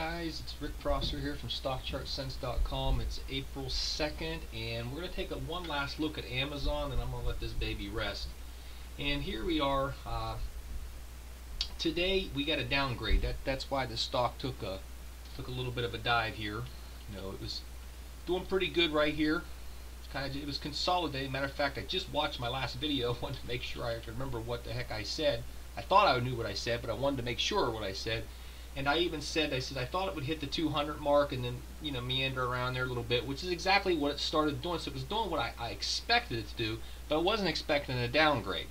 guys, it's Rick Prosser here from StockChartSense.com. It's April 2nd, and we're going to take one last look at Amazon, and I'm going to let this baby rest. And here we are. Today we got a downgrade. That's why the stock took a little bit of a dive here. You know, it was doing pretty good right here. It was consolidating. Matter of fact, I just watched my last video. Wanted to make sure I could remember what the heck I said. I thought I knew what I said, but I wanted to make sure what I said. And I even said, I thought it would hit the 200 mark and then, you know, meander around there a little bit, which is exactly what it started doing. So it was doing what I expected it to do, but I wasn't expecting a downgrade.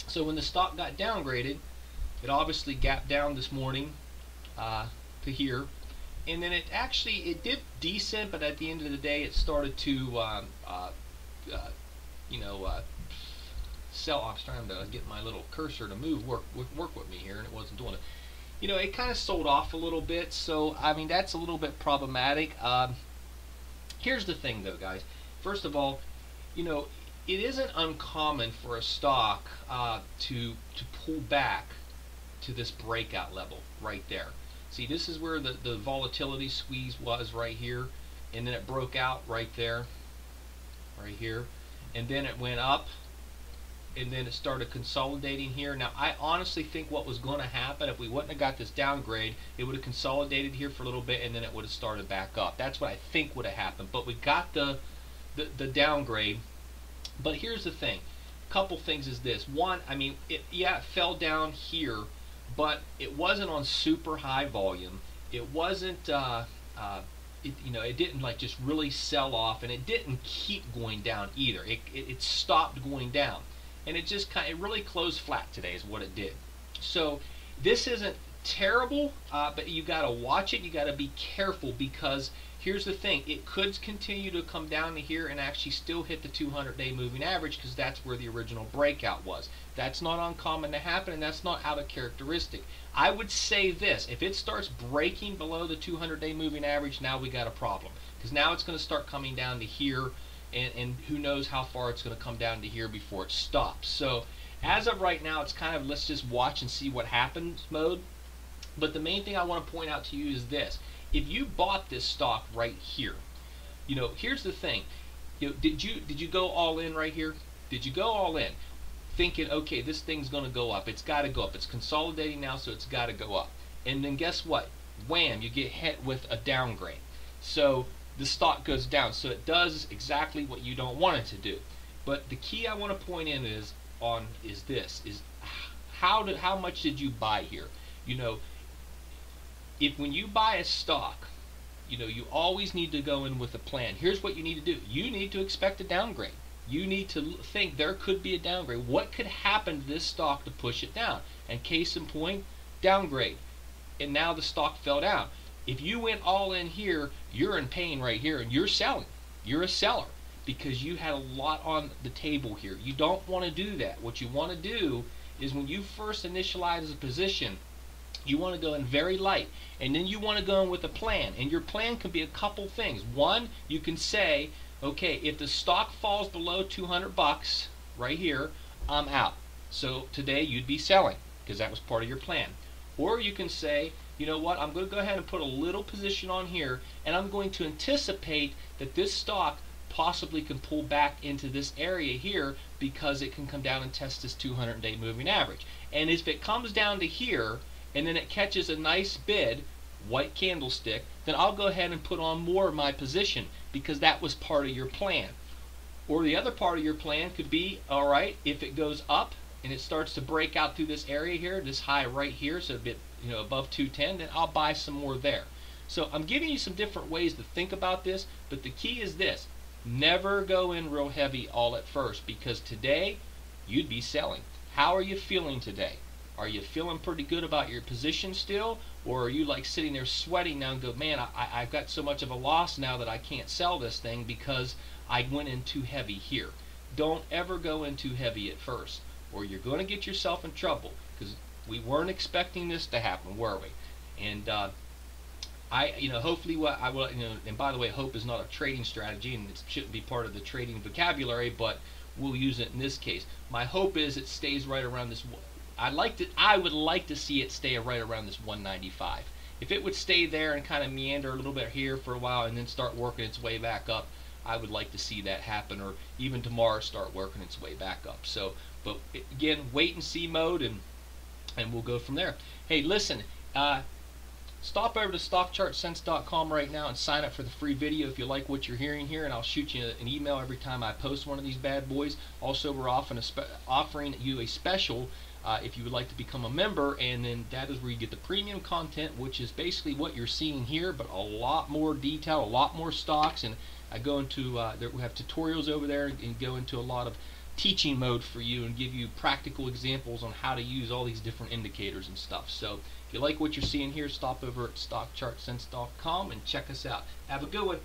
So when the stock got downgraded, it obviously gapped down this morning to here, and then it did decent, but at the end of the day, it started to sell. I was trying to get my little cursor to work with me here, and it wasn't doing it. You know, it kind of sold off a little bit, so I mean that's a little bit problematic. Here's the thing, though, guys. First of all, you know, it isn't uncommon for a stock to pull back to this breakout level right there. See, this is where the volatility squeeze was right here, and then it broke out right there, right here, and then it went up, and then it started consolidating here. Now, I honestly think what was going to happen if we wouldn't have got this downgrade, it would have consolidated here for a little bit, and then it would have started back up. That's what I think would have happened. But we got the downgrade. But here's the thing. A couple things is this. One, I mean, it fell down here, but it wasn't on super high volume. It wasn't, it didn't like just really sell off, and it didn't keep going down either. It stopped going down. And it just it really closed flat today is what it did. So this isn't terrible, but you got to watch it. You got to be careful, because here's the thing. It could continue to come down to here and actually still hit the 200-day moving average, because that's where the original breakout was. That's not uncommon to happen, and that's not out of characteristic. I would say this. If it starts breaking below the 200-day moving average, now we got a problem, because now it's going to start coming down to here. And who knows how far it's going to come down to here before it stops. So as of right now, it's kind of let's just watch and see what happens mode. But the main thing I want to point out to you is this. If you bought this stock right here, you know, here's the thing. You know, did you go all in right here? Did you go all in thinking, okay, this thing's going to go up. It's got to go up. It's consolidating now, so it's got to go up. And then guess what? Wham, you get hit with a downgrade. So the stock goes down, so it does exactly what you don't want it to do. But the key I want to point in is how much did you buy here? You know, when you buy a stock, you know, you always need to go in with a plan. Here's what you need to do. You need to expect a downgrade. You need to think there could be a downgrade. What could happen to this stock to push it down? And case in point, downgrade. And now the stock fell down. If you went all in here, you're in pain right here, and you're selling. You're a seller, because you had a lot on the table here. You don't want to do that. What you want to do is when you first initialize a position, you want to go in very light, and then you want to go in with a plan. And your plan can be a couple things. One, you can say, okay, if the stock falls below 200 bucks right here, I'm out. So today you'd be selling, because that was part of your plan. Or you can say, you know what, I'm going to go ahead and put a little position on here, and I'm going to anticipate that this stock possibly can pull back into this area here, because it can come down and test this 200-day moving average. And if it comes down to here and then it catches a nice bid, white candlestick, then I'll go ahead and put on more of my position, because that was part of your plan. Or the other part of your plan could be, all right, if it goes up and it starts to break out through this area here, this high right here, so a bit, you know, above 210, then I'll buy some more there. So I'm giving you some different ways to think about this, but the key is this. Never go in real heavy all at first, because today you'd be selling. How are you feeling today? Are you feeling pretty good about your position still? Or are you like sitting there sweating now and go, man, I've got so much of a loss now that I can't sell this thing because I went in too heavy here. Don't ever go in too heavy at first, or you're going to get yourself in trouble, because we weren't expecting this to happen, were we? And hopefully what I will, and by the way, hope is not a trading strategy, and it shouldn't be part of the trading vocabulary, but we'll use it in this case. My hope is it stays right around this. I would like to see it stay right around this 195. If it would stay there and kind of meander a little bit here for a while and then start working its way back up, I would like to see that happen, or even tomorrow start working its way back up. So, but again, wait and see mode, and we'll go from there. Hey, listen, stop over to stockchartsense.com right now and sign up for the free video if you like what you're hearing here, and I'll shoot you an email every time I post one of these bad boys. Also, we're offering you a special if you would like to become a member, and then that is where you get the premium content, which is basically what you're seeing here, but a lot more detail, a lot more stocks, and I go into we have tutorials over there and go into a lot of teaching mode for you and give you practical examples on how to use all these different indicators and stuff. So if you like what you're seeing here, stop over at stockchartsense.com and check us out. Have a good one.